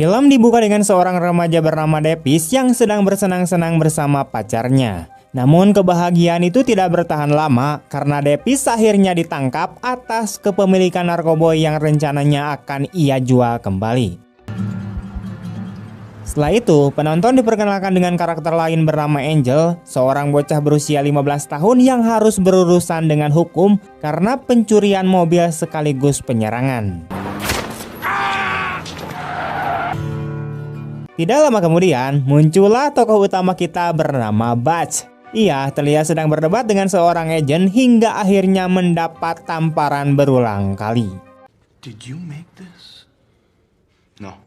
Film dibuka dengan seorang remaja bernama Davis yang sedang bersenang-senang bersama pacarnya. Namun kebahagiaan itu tidak bertahan lama karena Davis akhirnya ditangkap atas kepemilikan narkoba yang rencananya akan ia jual kembali. Setelah itu, penonton diperkenalkan dengan karakter lain bernama Angel, seorang bocah berusia 15 tahun yang harus berurusan dengan hukum karena pencurian mobil sekaligus penyerangan. Tidak lama kemudian, muncullah tokoh utama kita bernama Butch. Ia terlihat sedang berdebat dengan seorang agen hingga akhirnya mendapat tamparan berulang kali. Did you make this? No.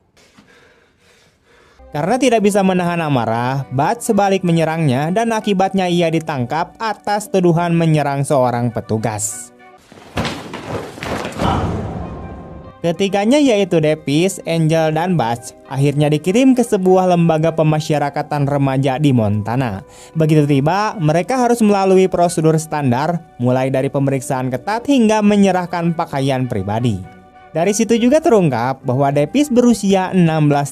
Karena tidak bisa menahan amarah, Butch sebalik menyerangnya dan akibatnya ia ditangkap atas tuduhan menyerang seorang petugas. Ketiganya yaitu Davis, Angel, dan Butch akhirnya dikirim ke sebuah lembaga pemasyarakatan remaja di Montana. Begitu tiba, mereka harus melalui prosedur standar, mulai dari pemeriksaan ketat hingga menyerahkan pakaian pribadi. Dari situ juga terungkap bahwa Davis berusia 16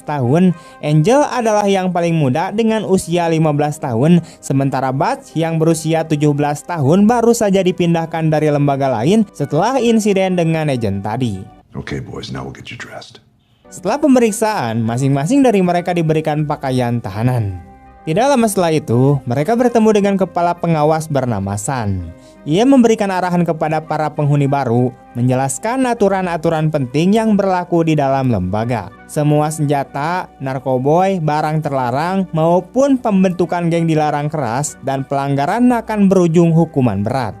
tahun, Angel adalah yang paling muda dengan usia 15 tahun, sementara Butch yang berusia 17 tahun baru saja dipindahkan dari lembaga lain setelah insiden dengan agen tadi. Okay, boys, now we'll get you dressed. Setelah pemeriksaan, masing-masing dari mereka diberikan pakaian tahanan. Tidak lama setelah itu, mereka bertemu dengan kepala pengawas bernama San. Ia memberikan arahan kepada para penghuni baru, menjelaskan aturan-aturan penting yang berlaku di dalam lembaga. Semua senjata, narkoboy, barang terlarang, maupun pembentukan geng dilarang keras dan pelanggaran akan berujung hukuman berat.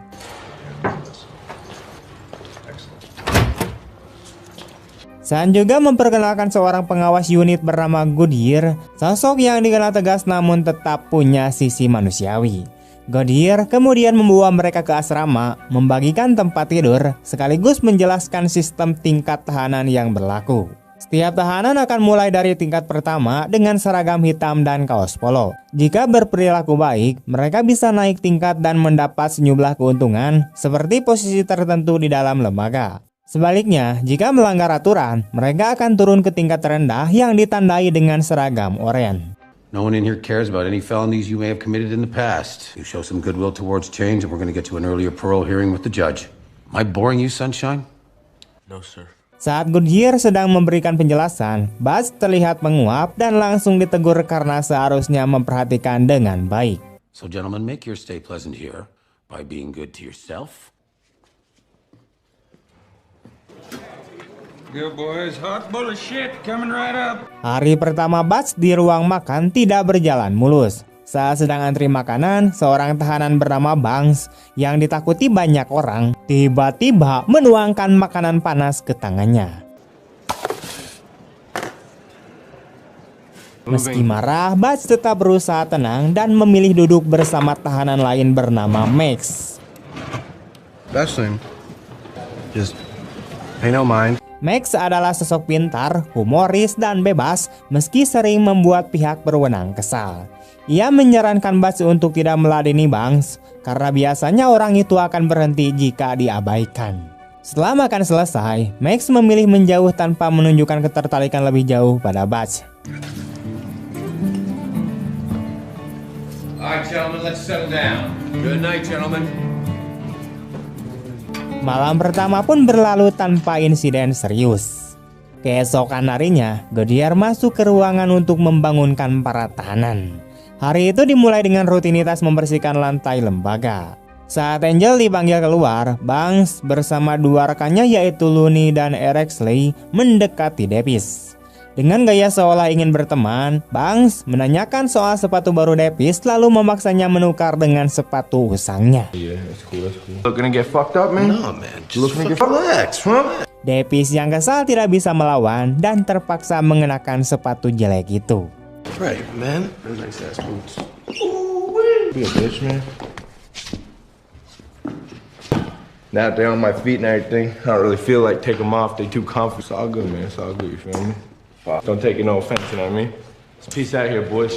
San juga memperkenalkan seorang pengawas unit bernama Goodyear, sosok yang dikenal tegas namun tetap punya sisi manusiawi. Goodyear kemudian membawa mereka ke asrama, membagikan tempat tidur, sekaligus menjelaskan sistem tingkat tahanan yang berlaku. Setiap tahanan akan mulai dari tingkat pertama dengan seragam hitam dan kaos polo. Jika berperilaku baik, mereka bisa naik tingkat dan mendapat sejumlah keuntungan, seperti posisi tertentu di dalam lembaga. Sebaliknya, jika melanggar aturan, mereka akan turun ke tingkat terendah yang ditandai dengan seragam oranye. No one in here cares about any felonies you may have committed in the past. You show some goodwill towards change and we're going to get you an earlier parole hearing with the judge. Am I boring you, Sunshine? No, sir. Saat Goodyear sedang memberikan penjelasan, Butch terlihat menguap dan langsung ditegur karena seharusnya memperhatikan dengan baik. So gentlemen, make your stay pleasant here by being good to yourself. Good boys, hot bowl of shit coming right up. Hari pertama Butch di ruang makan tidak berjalan mulus. Saat sedang antri makanan, seorang tahanan bernama Banks yang ditakuti banyak orang tiba-tiba menuangkan makanan panas ke tangannya. Meski marah, Butch tetap berusaha tenang dan memilih duduk bersama tahanan lain bernama Max. Best thing, just pay no mind. Max adalah sosok pintar, humoris, dan bebas meski sering membuat pihak berwenang kesal. Ia menyarankan Butch untuk tidak meladeni Banks karena biasanya orang itu akan berhenti jika diabaikan. Setelah makan selesai, Max memilih menjauh tanpa menunjukkan ketertarikan lebih jauh pada Butch. Alright, gentlemen, let's settle down. Good night, gentlemen. Malam pertama pun berlalu tanpa insiden serius. Keesokan harinya, Goodyear masuk ke ruangan untuk membangunkan para tahanan. Hari itu dimulai dengan rutinitas membersihkan lantai lembaga. Saat Angel dipanggil keluar, Banks bersama dua rekannya yaitu Looney dan Erexley mendekati Davis. Dengan gaya seolah ingin berteman, Banks menanyakan soal sepatu baru Davis lalu memaksanya menukar dengan sepatu usangnya. Yeah, that's cool, that's cool. Looking to get fucked up, man? No, man, just Looking to get relax, huh? Davis yang kesal tidak bisa melawan dan terpaksa mengenakan sepatu jelek itu. Right, man. Those nice ass boots. Be a bitch, man. Now that they're on my feet and everything, I don't really feel like taking them off. They too comfy. It's all good, man. It's all good, you feel me? Don't take it no offense, you know what I mean? Let's peace out here, boys.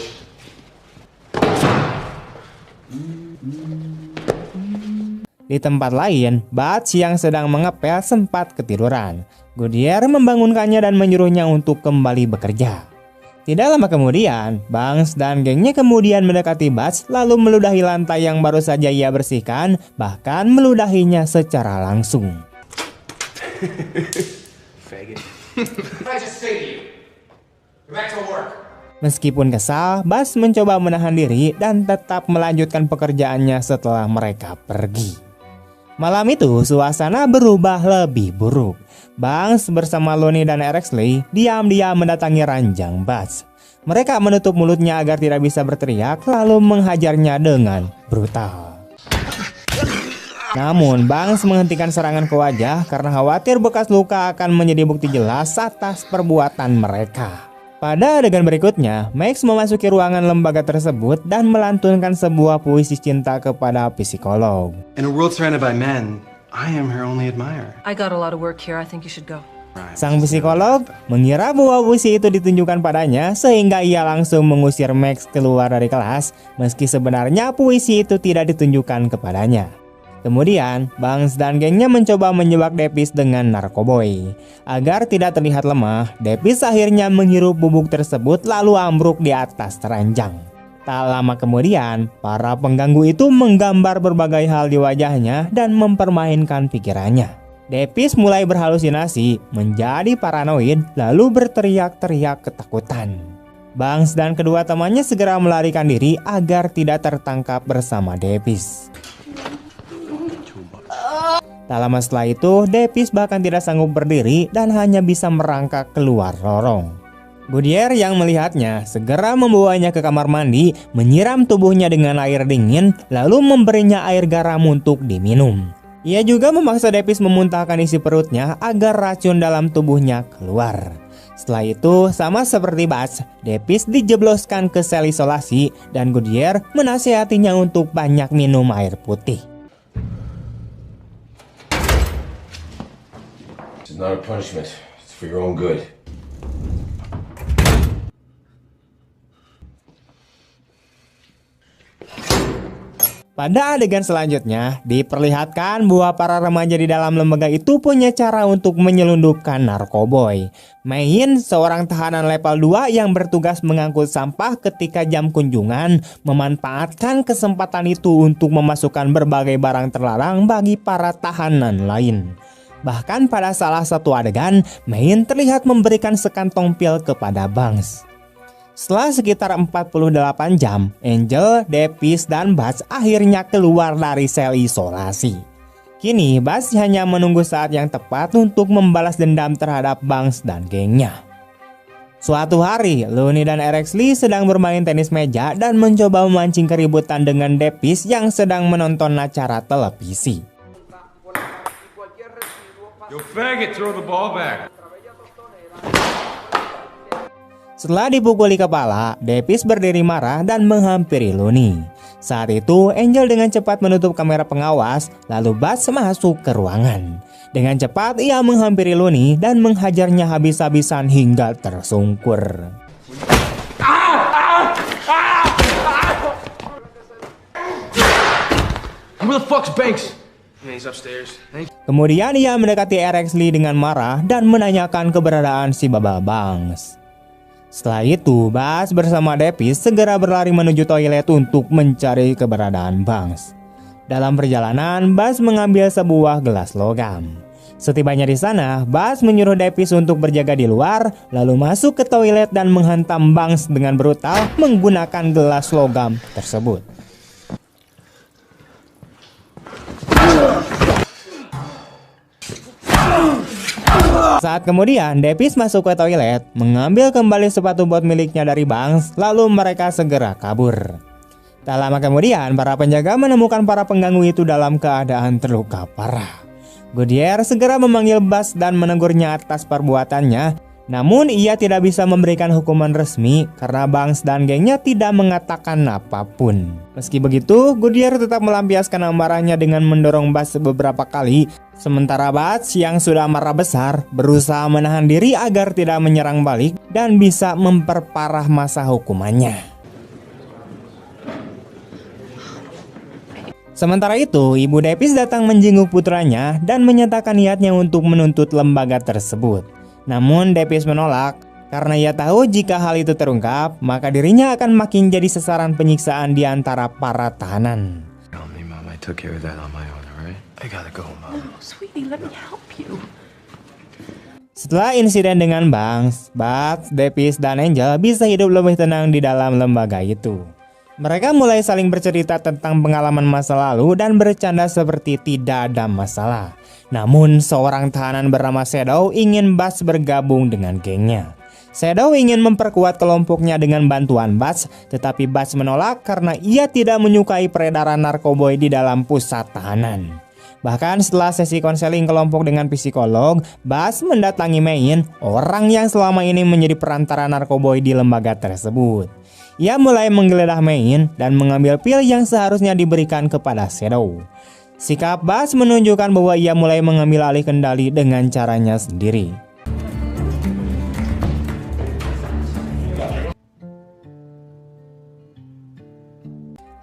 Di tempat lain, Butch yang sedang mengepel sempat ketiduran. Goodyear membangunkannya dan menyuruhnya untuk kembali bekerja. Tidak lama kemudian, Banks dan gengnya kemudian mendekati Butch lalu meludahi lantai yang baru saja ia bersihkan, bahkan meludahinya secara langsung. Meskipun kesal, Butch mencoba menahan diri dan tetap melanjutkan pekerjaannya setelah mereka pergi. Malam itu, suasana berubah lebih buruk. Banks bersama Looney dan Erexley diam-diam mendatangi ranjang Butch. Mereka menutup mulutnya agar tidak bisa berteriak, lalu menghajarnya dengan brutal. Namun, Banks menghentikan serangan ke wajah karena khawatir bekas luka akan menjadi bukti jelas atas perbuatan mereka. Pada adegan berikutnya, Max memasuki ruangan lembaga tersebut dan melantunkan sebuah puisi cinta kepada psikolog. In a world surrounded by men, I am her only admirer. I got a lot of work here. I think you should go. Sang psikolog mengira bahwa puisi itu ditunjukkan padanya sehingga ia langsung mengusir Max keluar dari kelas, meski sebenarnya puisi itu tidak ditunjukkan kepadanya. Kemudian, Banks dan gengnya mencoba menjebak Davis dengan narkoboy. Agar tidak terlihat lemah, Davis akhirnya menghirup bubuk tersebut lalu ambruk di atas ranjang. Tak lama kemudian, para pengganggu itu menggambar berbagai hal di wajahnya dan mempermainkan pikirannya. Davis mulai berhalusinasi, menjadi paranoid, lalu berteriak-teriak ketakutan. Banks dan kedua temannya segera melarikan diri agar tidak tertangkap bersama Davis. Tak lama setelah itu, Davis bahkan tidak sanggup berdiri dan hanya bisa merangkak keluar lorong. Goodyear yang melihatnya segera membawanya ke kamar mandi, menyiram tubuhnya dengan air dingin, lalu memberinya air garam untuk diminum. Ia juga memaksa Davis memuntahkan isi perutnya agar racun dalam tubuhnya keluar. Setelah itu, sama seperti Butch, Davis dijebloskan ke sel isolasi dan Goodyear menasihatinya untuk banyak minum air putih. It's not a punishment. It's for your own good. Pada adegan selanjutnya, diperlihatkan bahwa para remaja di dalam lembaga itu punya cara untuk menyelundupkan narkoboy. Main, seorang tahanan level 2 yang bertugas mengangkut sampah ketika jam kunjungan, memanfaatkan kesempatan itu untuk memasukkan berbagai barang terlarang bagi para tahanan lain. Bahkan pada salah satu adegan, Main terlihat memberikan sekantong pil kepada Banks. Setelah sekitar 48 jam, Angel, Davis, dan Butch akhirnya keluar dari sel isolasi. Kini, Butch hanya menunggu saat yang tepat untuk membalas dendam terhadap Banks dan gengnya. Suatu hari, Looney dan Erexley sedang bermain tenis meja dan mencoba memancing keributan dengan Davis yang sedang menonton acara televisi. You faggot, throw the ball back. Setelah dipukuli kepala, Davis berdiri marah dan menghampiri Looney. Saat itu, Angel dengan cepat menutup kamera pengawas, lalu Butch masuk ke ruangan. Dengan cepat, ia menghampiri Looney dan menghajarnya habis-habisan hingga tersungkur. Where the fuck's Banks? He's upstairs. Kemudian ia mendekati Erexley dengan marah dan menanyakan keberadaan si Baba Banks. Setelah itu, Butch bersama Davis segera berlari menuju toilet untuk mencari keberadaan Banks. Dalam perjalanan, Butch mengambil sebuah gelas logam. Setibanya di sana, Butch menyuruh Davis untuk berjaga di luar, lalu masuk ke toilet dan menghantam Banks dengan brutal menggunakan gelas logam tersebut. Saat kemudian Davis masuk ke toilet, mengambil kembali sepatu bot miliknya dari Banks, lalu mereka segera kabur. Tak lama kemudian, para penjaga menemukan para pengganggu itu dalam keadaan terluka parah. Goodyear segera memanggil Butch dan menegurnya atas perbuatannya. Namun ia tidak bisa memberikan hukuman resmi karena Banks dan gengnya tidak mengatakan apapun. Meski begitu, Goodyear tetap melampiaskan amarahnya dengan mendorong Butch beberapa kali. Sementara Butch yang sudah marah besar berusaha menahan diri agar tidak menyerang balik dan bisa memperparah masa hukumannya. Sementara itu, Ibu Davis datang menjenguk putranya dan menyatakan niatnya untuk menuntut lembaga tersebut. Namun Davis menolak karena ia tahu jika hal itu terungkap, maka dirinya akan makin jadi sasaran penyiksaan di antara para tahanan. Tell me, Mom, I took care of that on my own, alright? I gotta go, Mom. No, sweetie, let me help you. Setelah insiden dengan Banks, Bugs, Davis, dan Angel bisa hidup lebih tenang di dalam lembaga itu. Mereka mulai saling bercerita tentang pengalaman masa lalu dan bercanda seperti tidak ada masalah. Namun seorang tahanan bernama Shadow ingin Bugs bergabung dengan gengnya. Shadow ingin memperkuat kelompoknya dengan bantuan Bugs, tetapi Bugs menolak karena ia tidak menyukai peredaran narkoboy di dalam pusat tahanan. Bahkan setelah sesi konseling kelompok dengan psikolog, Bugs mendatangi Main, orang yang selama ini menjadi perantara narkoboy di lembaga tersebut. Ia mulai menggeledah Main dan mengambil pil yang seharusnya diberikan kepada Shadow. Sikap Bugs menunjukkan bahwa ia mulai mengambil alih kendali dengan caranya sendiri.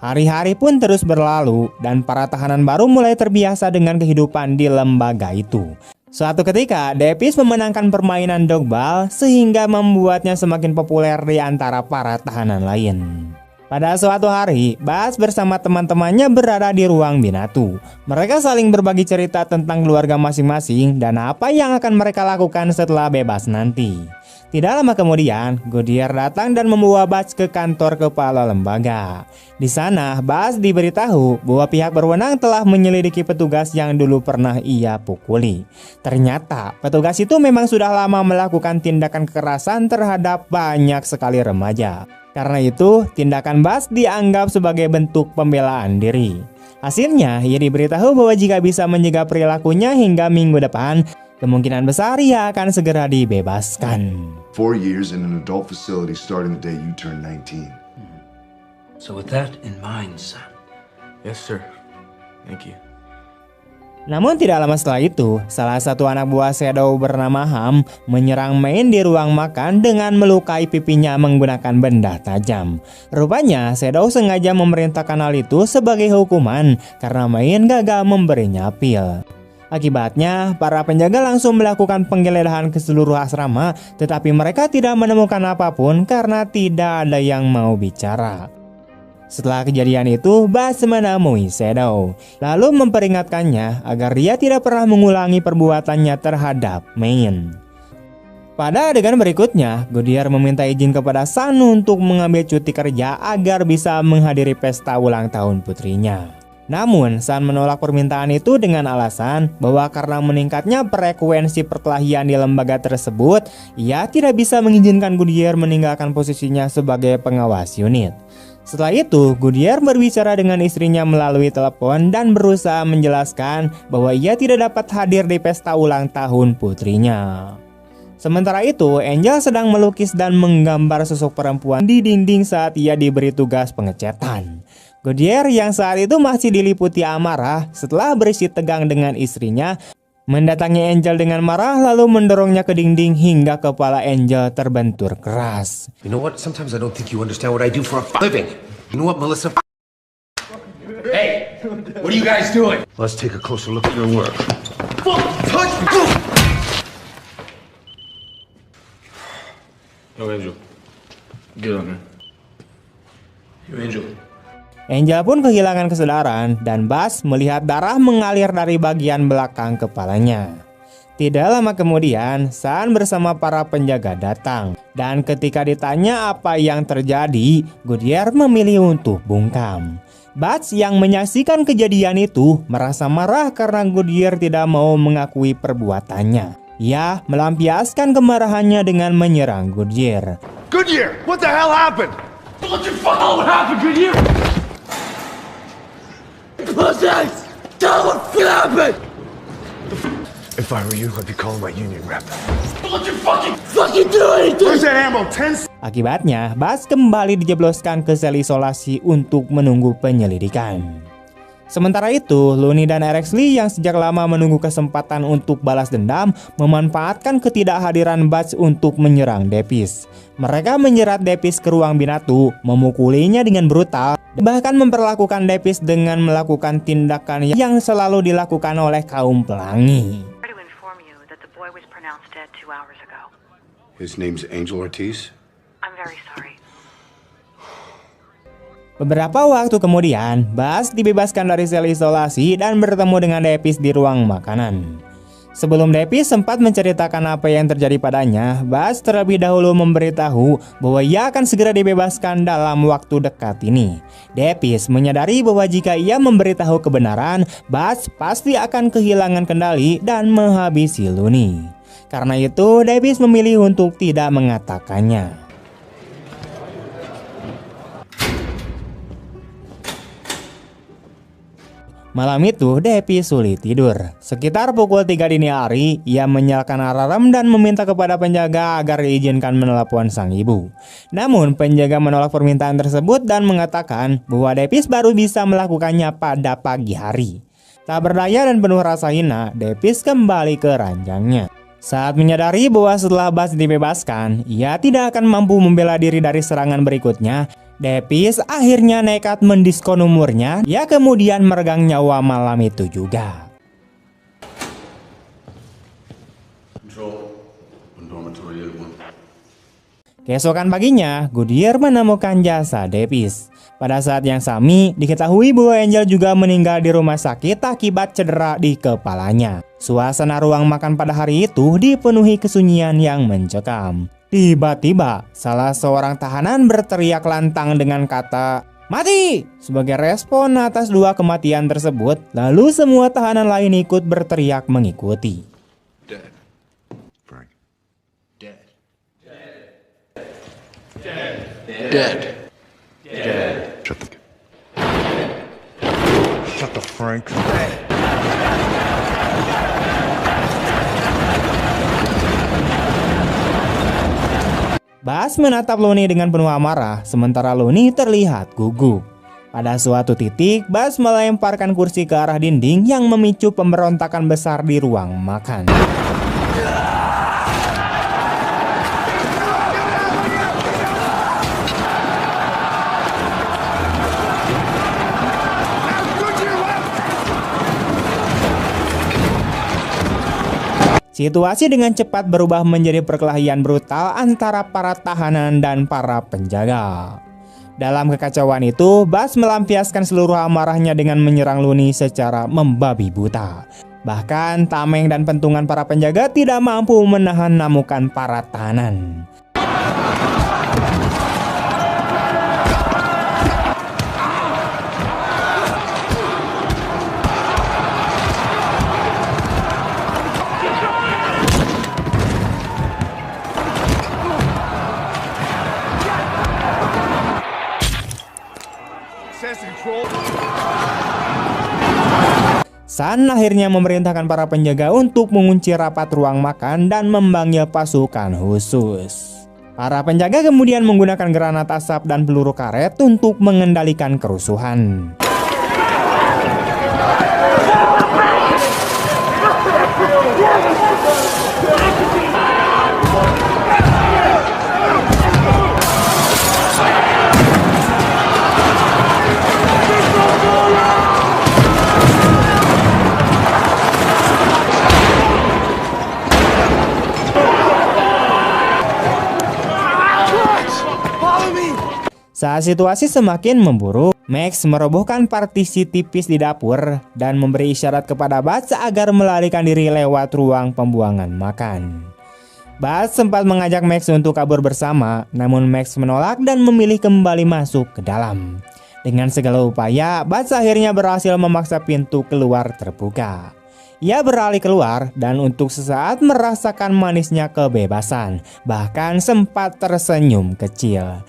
Hari-hari pun terus berlalu dan para tahanan baru mulai terbiasa dengan kehidupan di lembaga itu. Suatu ketika, Davis memenangkan permainan dogball sehingga membuatnya semakin populer di antara para tahanan lain. Pada suatu hari, Bugs bersama teman-temannya berada di ruang binatu. Mereka saling berbagi cerita tentang keluarga masing-masing dan apa yang akan mereka lakukan setelah bebas nanti. Tidak lama kemudian, Goodyear datang dan membawa Bugs ke kantor kepala lembaga. Di sana, Bugs diberitahu bahwa pihak berwenang telah menyelidiki petugas yang dulu pernah ia pukuli. Ternyata, petugas itu memang sudah lama melakukan tindakan kekerasan terhadap banyak sekali remaja. Karena itu, tindakan Bugs dianggap sebagai bentuk pembelaan diri. Hasilnya, ia diberitahu bahwa jika bisa mencegah perilakunya hingga minggu depan, kemungkinan besar ia akan segera dibebaskan. 4 years in an adult facility starting the day you turn 19. So with that in mind, son. Yes, sir. Thank you. Namun tidak lama setelah itu, salah satu anak buah Shadow bernama Ham menyerang Main di ruang makan dengan melukai pipinya menggunakan benda tajam. Rupanya Shadow sengaja memerintahkan hal itu sebagai hukuman karena Main gagal memberinya pil. Akibatnya, para penjaga langsung melakukan penggeledahan ke seluruh asrama, tetapi mereka tidak menemukan apapun karena tidak ada yang mau bicara. Setelah kejadian itu, Bugs menemui Shadow, lalu memperingatkannya agar dia tidak pernah mengulangi perbuatannya terhadap Main. Pada adegan berikutnya, Goodyear meminta izin kepada Sun untuk mengambil cuti kerja agar bisa menghadiri pesta ulang tahun putrinya. Namun, Sun menolak permintaan itu dengan alasan bahwa karena meningkatnya frekuensi perkelahian di lembaga tersebut, ia tidak bisa mengizinkan Goodyear meninggalkan posisinya sebagai pengawas unit. Setelah itu, Goodyear berbicara dengan istrinya melalui telepon dan berusaha menjelaskan bahwa ia tidak dapat hadir di pesta ulang tahun putrinya. Sementara itu, Angel sedang melukis dan menggambar sosok perempuan di dinding saat ia diberi tugas pengecatan. Goodyear yang saat itu masih diliputi amarah setelah berisi tegang dengan istrinya, mendatangi Angel dengan marah lalu mendorongnya ke dinding hingga kepala Angel terbentur keras. You know what? Sometimes I don't think you understand what I do for a living. You know what, Melissa? Hey, what are you guys doing? Let's take a closer look at your work. Yo, Angel. Get on, man. Yo, Angel. Angel pun kehilangan kesadaran dan Bugs melihat darah mengalir dari bagian belakang kepalanya. Tidak lama kemudian, Sun bersama para penjaga datang. Dan ketika ditanya apa yang terjadi, Goodyear memilih untuk bungkam. Bugs yang menyaksikan kejadian itu merasa marah karena Goodyear tidak mau mengakui perbuatannya. Ia melampiaskan kemarahannya dengan menyerang Goodyear. Goodyear, what the hell happened? What the fuck? What happened, Goodyear? Buzzes! Tell what happened! If I were you, I'd be calling my union rep. What you fucking... Fucking do anything! Where's that ammo? 10? Akibatnya, Bugs kembali dijebloskan ke sel isolasi untuk menunggu penyelidikan. Sementara itu, Looney dan Erexley yang sejak lama menunggu kesempatan untuk balas dendam memanfaatkan ketidakhadiran Butch untuk menyerang Davis. Mereka menjerat Davis ke ruang binatu, memukulinya dengan brutal, bahkan memperlakukan Davis dengan melakukan tindakan yang selalu dilakukan oleh kaum pelangi. His name's Angel Ortiz. I'm very sorry. Beberapa waktu kemudian, Buzz dibebaskan dari sel isolasi dan bertemu dengan Davis di ruang makanan. Sebelum Davis sempat menceritakan apa yang terjadi padanya, Buzz terlebih dahulu memberitahu bahwa ia akan segera dibebaskan dalam waktu dekat ini. Davis menyadari bahwa jika ia memberitahu kebenaran, Buzz pasti akan kehilangan kendali dan menghabisi Looney. Karena itu, Davis memilih untuk tidak mengatakannya. Malam itu, Davis sulit tidur. Sekitar pukul 3 dini hari, ia menyalakan alarm dan meminta kepada penjaga agar diizinkan menelepon sang ibu. Namun, penjaga menolak permintaan tersebut dan mengatakan bahwa Davis baru bisa melakukannya pada pagi hari. Tak berdaya dan penuh rasa hina, Davis kembali ke ranjangnya. Saat menyadari bahwa setelah Buzz dibebaskan, ia tidak akan mampu membela diri dari serangan berikutnya, Davis akhirnya nekat mendiskon umurnya. Ia kemudian meregang nyawa malam itu juga. Keesokan paginya, Goodyear menemukan jasad Davis. Pada saat yang sama, diketahui bahwa Angel juga meninggal di rumah sakit akibat cedera di kepalanya. Suasana ruang makan pada hari itu dipenuhi kesunyian yang mencekam. Tiba-tiba, salah seorang tahanan berteriak lantang dengan kata, "Mati!" Sebagai respon atas dua kematian tersebut, lalu semua tahanan lain ikut berteriak mengikuti. Dead. Frank. Dead. Dead. Dead. Dead. Shut the Frank. Buzz menatap Looney dengan penuh amarah, sementara Looney terlihat gugup. Pada suatu titik, Buzz melemparkan kursi ke arah dinding yang memicu pemberontakan besar di ruang makan. Situasi dengan cepat berubah menjadi perkelahian brutal antara para tahanan dan para penjaga. Dalam kekacauan itu, Buzz melampiaskan seluruh amarahnya dengan menyerang Looney secara membabi buta. Bahkan tameng dan pentungan para penjaga tidak mampu menahan namukan para tahanan. Sun akhirnya memerintahkan para penjaga untuk mengunci rapat ruang makan dan memanggil pasukan khusus. Para penjaga kemudian menggunakan granat asap dan peluru karet untuk mengendalikan kerusuhan. Saat situasi semakin memburuk, Max merobohkan partisi tipis di dapur dan memberi isyarat kepada Buzz agar melarikan diri lewat ruang pembuangan makan. Buzz sempat mengajak Max untuk kabur bersama, namun Max menolak dan memilih kembali masuk ke dalam. Dengan segala upaya, Buzz akhirnya berhasil memaksa pintu keluar terbuka. Ia beralih keluar dan untuk sesaat merasakan manisnya kebebasan, bahkan sempat tersenyum kecil.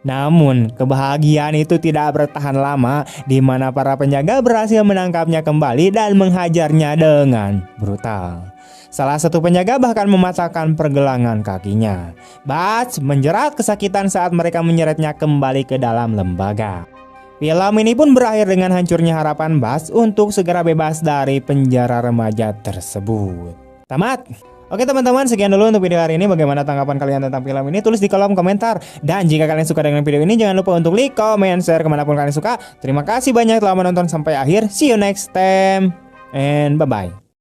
Namun, kebahagiaan itu tidak bertahan lama, di mana para penjaga berhasil menangkapnya kembali dan menghajarnya dengan brutal. Salah satu penjaga bahkan mematahkan pergelangan kakinya. Butch menjerat kesakitan saat mereka menyeretnya kembali ke dalam lembaga. Film ini pun berakhir dengan hancurnya harapan Butch untuk segera bebas dari penjara remaja tersebut. Tamat. Oke teman-teman, sekian dulu untuk video hari ini. Bagaimana tanggapan kalian tentang film ini? Tulis di kolom komentar. Dan jika kalian suka dengan video ini, jangan lupa untuk like, comment, share kemanapun kalian suka. Terima kasih banyak telah menonton sampai akhir. See you next time. And bye-bye.